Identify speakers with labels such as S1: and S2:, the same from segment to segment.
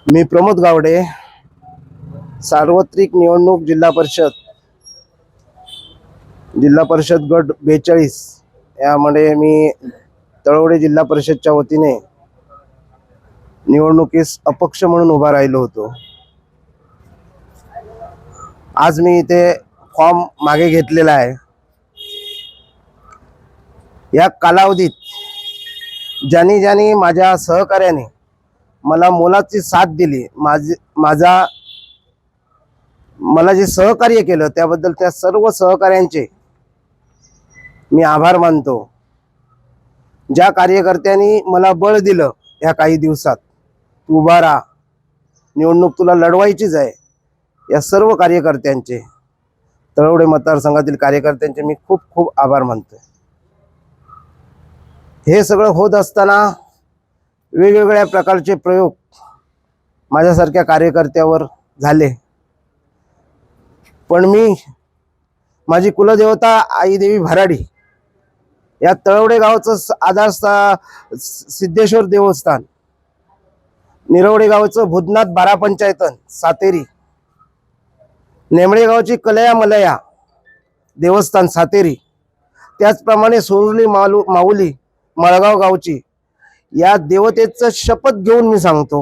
S1: मी प्रमोद गावडे, सार्वत्रिक निवडणूक जिल्हा परिषद गट 42 यामध्ये मी तळवडे जिल्हा परिषदच्या वतीने निवडणुकीस अपक्ष म्हणून उभा राहिलो होतो। आज मी इथे फॉर्म मागे घेतलेला आहे। या कालावधीत ज्यांनी माझ्या सहकार्याने मला मोलाची साथ दिली, मला जे सहकार्य केलं त्याबद्दल त्या सर्व सहकार्यांचे मी आभार मानतो। ज्या कार्यकर्त्यांनी मला बळ दिलं या काही दिवसात, उभा राहा, निवडणूक तुला लढवायचीच आहे, या सर्व कार्यकर्त्यांचे, तळवडे मतदारसंघातील कार्यकर्त्यांचे मी खूप खूप आभार मानतो। हे सगळं होत असताना वेगवेगळ्या प्रकारचे प्रयोग माझ्यासारख्या कार्यकर्त्यावर झाले, पण मी माझी कुलदेवता आई देवी भराडी या तळवडे गावचं आधारस्थान सिद्धेश्वर देवस्थान, निरवडे गावचं भूतनाथ बारा पंचायतन सातेरी, नेमळे गावची कलया मलया देवस्थान सातेरी, त्याचप्रमाणे सोनली माऊली मळगाव गावची, या देवतेचं शपथ घेऊन मी सांगतो,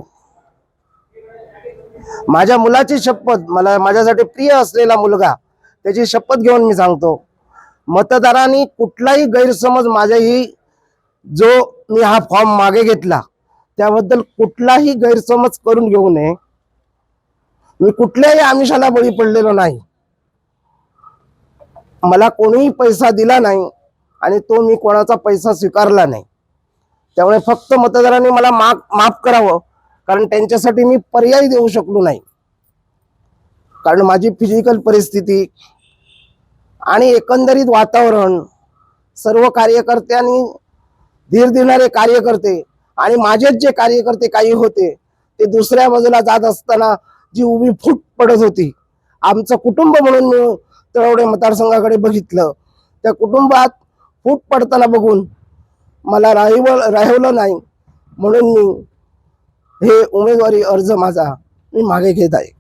S1: माझ्या मुलाची शपथ, मला माझ्यासाठी प्रिय असलेला मुलगा, त्याची शपथ घेऊन मी सांगतो, मतदारांनी कुठलाही गैरसमज जो मी हा फॉर्म मागे घेतला त्याबद्दल कुठलाही गैरसमज करून घेऊ नये। मी कुठल्याही आमिषाला बळी पडलेलो नाही, मला कोणीही पैसा दिला नाही आणि तो मी कोणाचा पैसा स्वीकारला नाही। त्यामुळे फक्त मतदारांनी मला माफ करावं, कारण त्यांच्यासाठी मी पर्याय देऊ शकलो नाही, कारण माझी फिजिकल परिस्थिती आणि एकंदरीत वातावरण, सर्व कार्यकर्त्यांनी, धीर देणारे कार्यकर्ते आणि माझेच जे कार्यकर्ते काही होते ते दुसऱ्या बाजूला जात असताना जी उभी फूट पडत होती, आमचं कुटुंब म्हणून मी तळवडे मतदारसंघाकडे बघितलं, त्या कुटुंबात फूट पडताना बघून मला राहिवलं नाही, म्हणून मी हे उमेदवारी अर्ज माझा मी मागे घेत आहे।